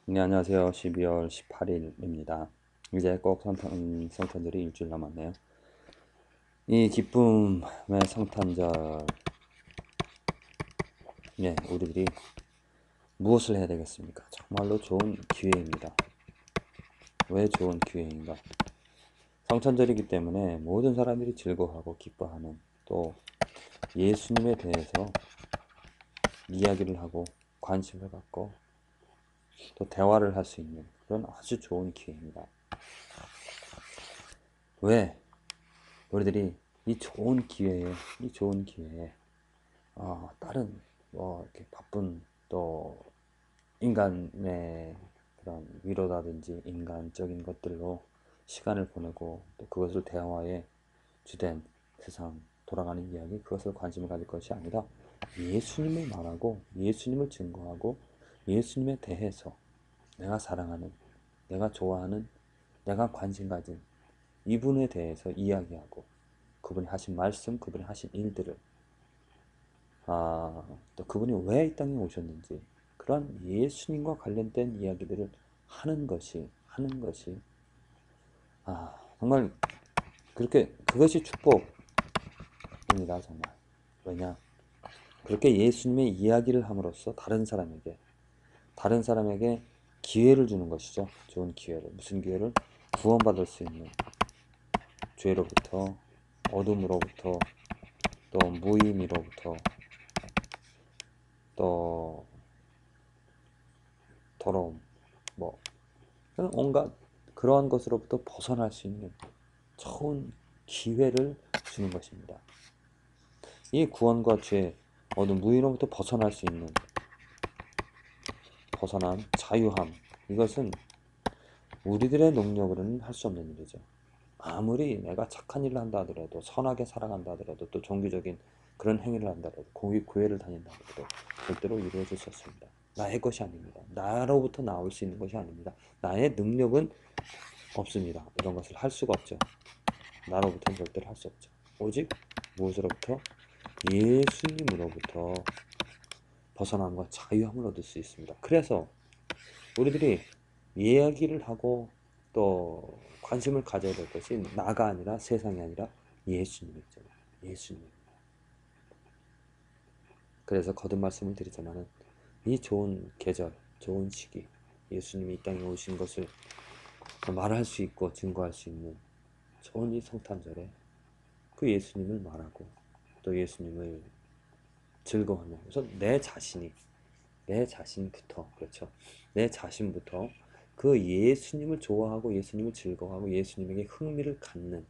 네, 안녕하세요. 12월 18일입니다. 이제 꼭 성탄절이 일주일 남았네요. 이 기쁨의 성탄절, 우리들이 무엇을 해야 되겠습니까? 정말로 좋은 기회입니다. 왜 좋은 기회인가? 성탄절이기 때문에 모든 사람들이 즐거워하고 기뻐하는, 또 예수님에 대해서 이야기를 하고 관심을 갖고 또 대화를 할 수 있는 그런 아주 좋은 기회입니다. 왜 우리들이 이 좋은 기회에 다른 이렇게 바쁜 또 인간의 그런 위로라든지 인간적인 것들로 시간을 보내고 또 그것을 대화의 주된 세상 돌아가는 이야기, 그것을 관심을 가질 것이 아니라 예수님을 말하고 예수님을 증거하고 예수님에 대해서 내가 사랑하는, 내가 좋아하는, 내가 관심 가진 이분에 대해서 이야기하고 그분이 하신 말씀, 그분이 하신 일들을 또 그분이 왜 이 땅에 오셨는지 그런 예수님과 관련된 이야기들을 하는 것이 정말 그것이 축복입니다. 정말. 왜냐? 그렇게 예수님의 이야기를 함으로써 다른 사람에게 기회를 주는 것이죠. 좋은 기회를. 무슨 기회를? 구원받을 수 있는 죄로부터, 어둠으로부터, 또 무의미로부터, 또 더러움, 뭐 온갖 그러한 것으로부터 벗어날 수 있는 좋은 기회를 주는 것입니다. 이 구원과 죄, 어둠, 무의로부터 벗어날 수 있는 벗어난 자유함, 이것은 우리들의 능력으로는 할 수 없는 일이죠. 아무리 내가 착한 일을 한다 하더라도, 선하게 살아간다 하더라도, 또 종교적인 그런 행위를 한다 하더라도, 교회를 다닌다 하더라도 절대로 이루어질 수 없습니다. 나의 것이 아닙니다. 나로부터 나올 수 있는 것이 아닙니다. 나의 능력은 없습니다. 이런 것을 할 수가 없죠. 나로부터는 절대로 할 수 없죠. 오직 무엇으로부터? 예수님으로부터 벗어남과 자유함을 얻을 수 있습니다. 그래서 우리들이 이야기를 하고 또 관심을 가져야 될 것이 나가 아니라 세상이 아니라 예수님이죠. 예수님. 그래서 거듭 말씀을 드리자면은 이 좋은 계절, 좋은 시기, 예수님이 이 땅에 오신 것을 말할 수 있고 증거할 수 있는 좋은 이 성탄절에 그 예수님을 말하고 또 예수님을 즐거워하며, 그래서 내 자신부터, 그렇죠, 내 자신부터 그 예수님을 좋아하고 예수님을 즐거워하고 예수님에게 흥미를 갖는,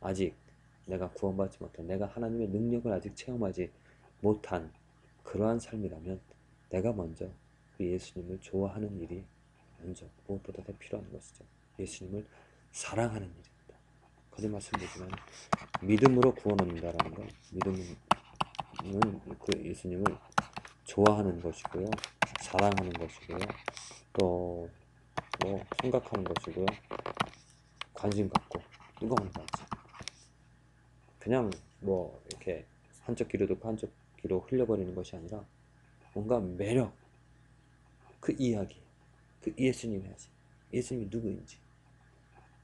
아직 내가 구원받지 못한, 내가 하나님의 능력을 아직 체험하지 못한 그러한 삶이라면 내가 먼저 그 예수님을 좋아하는 일이 먼저 무엇보다 더 필요한 것이죠. 예수님을 사랑하는 일입니다. 거듭 말씀드리지만 믿음으로 구원 얻는다라는 건, 믿음은 그 예수님을 좋아하는 것이고요, 사랑하는 것이고요, 또 생각하는 것이고요, 관심 갖고 뜨거운 관심. 그냥 이렇게 한쪽 귀로 듣고 한쪽 귀로 흘려버리는 것이 아니라 뭔가 매력, 그 이야기, 그 예수님의 하신, 예수님이 누구인지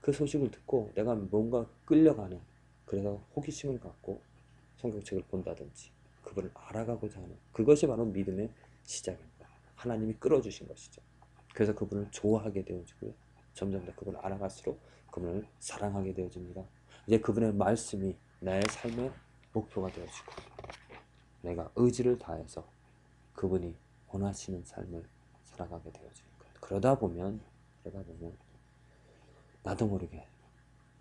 그 소식을 듣고 내가 뭔가 끌려가는, 그래서 호기심을 갖고 성경책을 본다든지 그분을 알아가고자 하는, 그것이 바로 믿음의 시작입니다. 하나님이 끌어주신 것이죠. 그래서 그분을 좋아하게 되어지고요, 점점 더 그분을 알아갈수록 그분을 사랑하게 되어집니다. 이제 그분의 말씀이 나의 삶의 목표가 되어지고 내가 의지를 다해서 그분이 원하시는 삶을 살아가게 되어지는 것. 그러다 보면 나도 모르게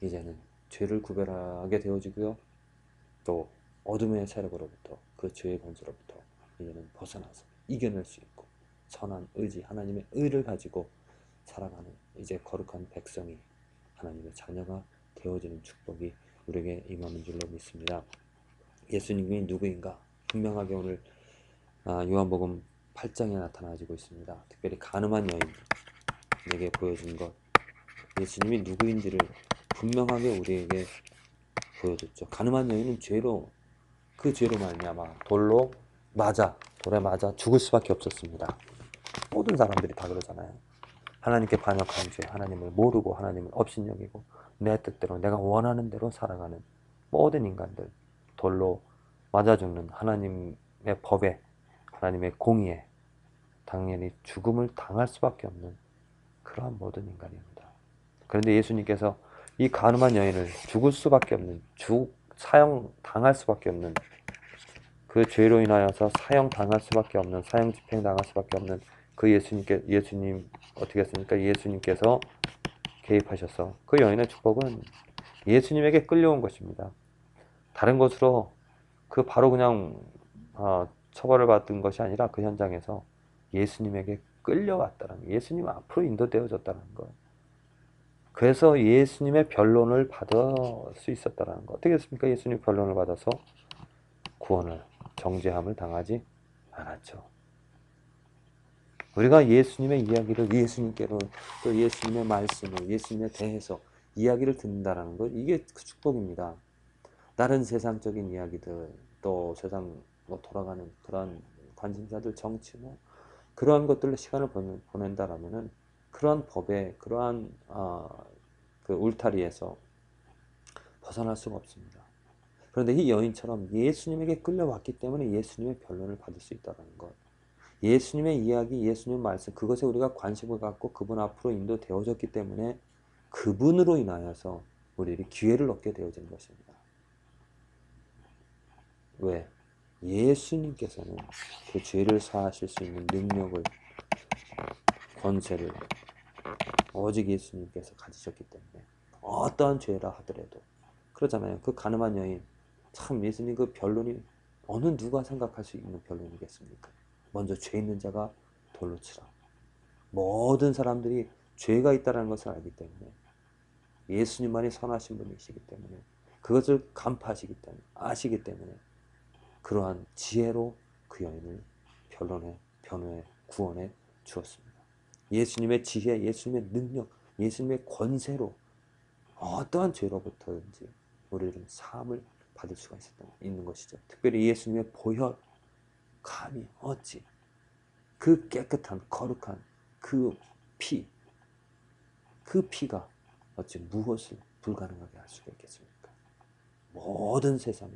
이제는 죄를 구별하게 되어지고요, 또 어둠의 세력으로부터, 그 죄의 권세로부터 이제는 벗어나서 이겨낼 수 있고 선한 의지, 하나님의 의를 가지고 살아가는 이제 거룩한 백성이, 하나님의 자녀가 되어지는 축복이 우리에게 임하는 줄로 믿습니다. 예수님이 누구인가? 분명하게 오늘 요한복음 8장에 나타나지고 있습니다. 특별히 가늠한 여인에게 보여준 것, 예수님이 누구인지를 분명하게 우리에게 보여줬죠. 가늠한 여인은 그 죄로 말미암아 돌에 맞아 죽을 수밖에 없었습니다. 모든 사람들이 다 그러잖아요. 하나님께 반역한 죄, 하나님을 모르고 하나님을 업신여기고 내 뜻대로 내가 원하는 대로 살아가는 모든 인간들, 돌로 맞아 죽는 하나님의 법에, 하나님의 공의에 당연히 죽음을 당할 수밖에 없는 그러한 모든 인간입니다. 그런데 예수님께서 이 가늠한 여인을 죽을 수밖에 없는, 사형 당할 수밖에 없는, 그 죄로 인하여서 사형 당할 수밖에 없는, 사형 집행 당할 수밖에 없는 그 예수님 어떻게 했습니까? 예수님께서 개입하셔서 그 여인의 축복은 예수님에게 끌려온 것입니다. 다른 곳으로 바로 그냥 처벌을 받은 것이 아니라 그 현장에서 예수님에게 끌려왔다는, 예수님 앞으로 인도되어졌다는 것. 그래서 예수님의 변론을 받을 수 있었다는 것. 어떻게 했습니까? 예수님 변론을 받아서 구원을, 정죄함을 당하지 않았죠. 우리가 예수님의 이야기를 예수님께로, 또 예수님의 말씀을 예수님에 대해서 이야기를 듣는다는 것, 이게 그 축복입니다. 다른 세상적인 이야기들, 또 세상 돌아가는 그런 관심사들, 정치 그러한 것들로 시간을 보낸다라면은 그러한 법에, 그러한 그 울타리에서 벗어날 수가 없습니다. 그런데 이 여인처럼 예수님에게 끌려왔기 때문에 예수님의 변론을 받을 수 있다는 것. 예수님의 이야기, 예수님 말씀, 그것에 우리가 관심을 갖고 그분 앞으로 인도되어졌기 때문에 그분으로 인하여서 우리들이 기회를 얻게 되어진 것입니다. 왜? 예수님께서는 그 죄를 사하실 수 있는 능력을, 권세를 오직 예수님께서 가지셨기 때문에 어떠한 죄라 하더라도, 그러잖아요. 그 가늠한 여인, 참 예수님 그 변론이 어느 누가 생각할 수 있는 변론이겠습니까? 먼저 죄 있는 자가 돌로 치라. 모든 사람들이 죄가 있다는 것을 알기 때문에, 예수님만이 선하신 분이시기 때문에, 그것을 간파하시기 때문에, 아시기 때문에 그러한 지혜로 그 여인을 변호해 구원해 주었습니다. 예수님의 지혜, 예수님의 능력, 예수님의 권세로 어떠한 죄로부터든지 우리들은 사함을 받을 수가 있는 것이죠. 특별히 예수님의 보혈, 감히 어찌 그 깨끗한 거룩한 그 피, 그 피가 어찌 무엇을 불가능하게 할 수가 있겠습니까? 모든 세상에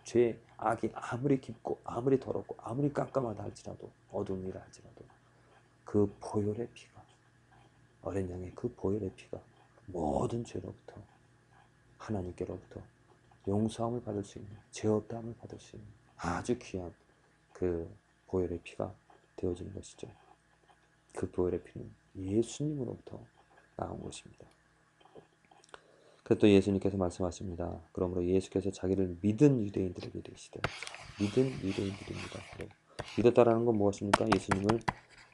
죄, 악이 아무리 깊고 아무리 더럽고 아무리 깜깜하다 할지라도, 어두운 일을 할지라도 그 보혈의 피가, 어린 양의 그 보혈의 피가 모든 죄로부터, 하나님께로부터 용서함을 받을 수 있는, 죄 없다함을 받을 수 있는 아주 귀한 그 보혈의 피가 되어지는 것이죠. 그 보혈의 피는 예수님으로부터 나온 것입니다. 그래서 또 예수님께서 말씀하십니다. 그러므로 예수께서 자기를 믿은 유대인들에게 이르시되, 믿은 유대인들입니다. 믿었다라는 건 무엇입니까? 예수님을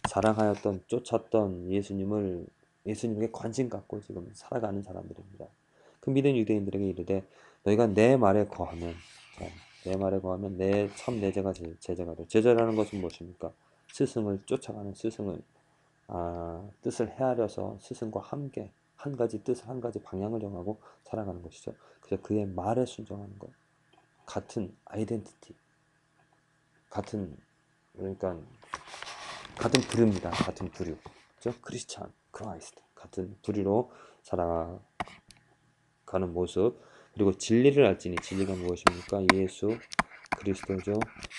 사랑하였던, 쫓았던, 예수님에게 관심 갖고 지금 살아가는 사람들입니다. 그 믿은 유대인들에게 이르되, 너희가 내 말에 거하면, 내 제자가 돼. 제자라는 것은 무엇입니까? 스승을 쫓아가는, 스승을 뜻을 헤아려서 스승과 함께 한 가지 뜻, 한 가지 방향을 정하고 살아가는 것이죠. 그래서 그의 말에 순종하는 것, 같은 아이덴티티, 그러니까 같은 부류입니다. 같은 부류, 그렇죠? 크리스찬, 크라이스트, 같은 부류로 살아가는 모습. 그리고 진리를 알지니, 진리가 무엇입니까? 예수 그리스도죠.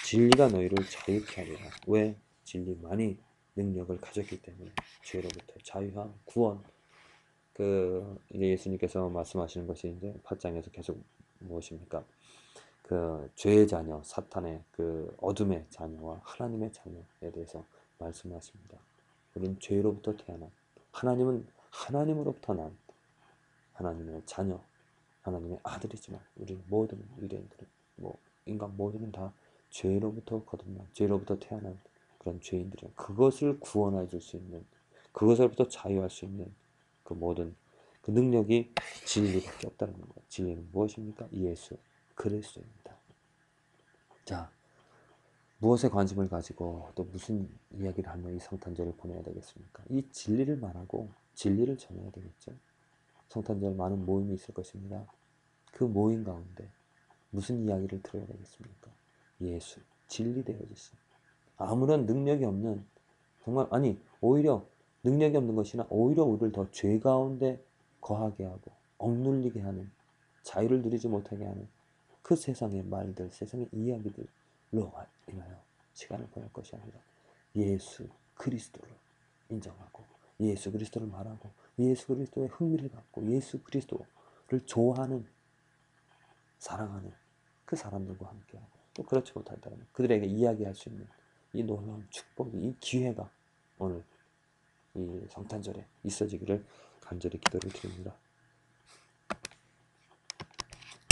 진리가 너희를 자유케 하리라. 왜? 진리만이 능력을 가졌기 때문에 죄로부터 자유함, 구원. 이제 예수님께서 말씀하시는 것이 이제 8장에서 계속 무엇입니까? 그 죄의 자녀, 사탄의 그 어둠의 자녀와 하나님의 자녀에 대해서 말씀하십니다. 우리는 죄로부터 태어난, 하나님은 하나님으로부터 난 하나님의 자녀, 하나님의 아들이지만 우리 모든 유대인들은, 인간 모두는 다 죄로부터 거듭난, 죄로부터 태어난 그런 죄인들이에요. 그것을 구원해 줄 수 있는, 그것으로부터 자유할 수 있는 그 모든 그 능력이 진리밖에 없다는 거예요. 진리는 무엇입니까? 예수 그리스도입니다. 자, 무엇에 관심을 가지고 또 무슨 이야기를 하며 이 성탄절을 보내야 되겠습니까? 이 진리를 말하고 진리를 전해야 되겠죠. 성탄절 많은 모임이 있을 것입니다. 그 모임 가운데 무슨 이야기를 들어야 되겠습니까? 예수, 진리 되어지신, 아무런 능력이 없는 정말 아니 오히려 능력이 없는 것이나 오히려 우리를 더 죄 가운데 거하게 하고 억눌리게 하는 자유를 누리지 못하게 하는 그 세상의 말들, 세상의 이야기들로 인하여 시간을 보낼 것이 아니라 예수 그리스도를 인정하고 예수 그리스도를 말하고 예수 그리스도의 흥미를 갖고 예수 그리스도를 좋아하는 사랑하는 그 사람들과 함께하고 또 그렇지 못한다면 그들에게 이야기할 수 있는 이 놀라운 축복이 이 기회가 오늘 이 성탄절에 있어지기를 간절히 기도를 드립니다.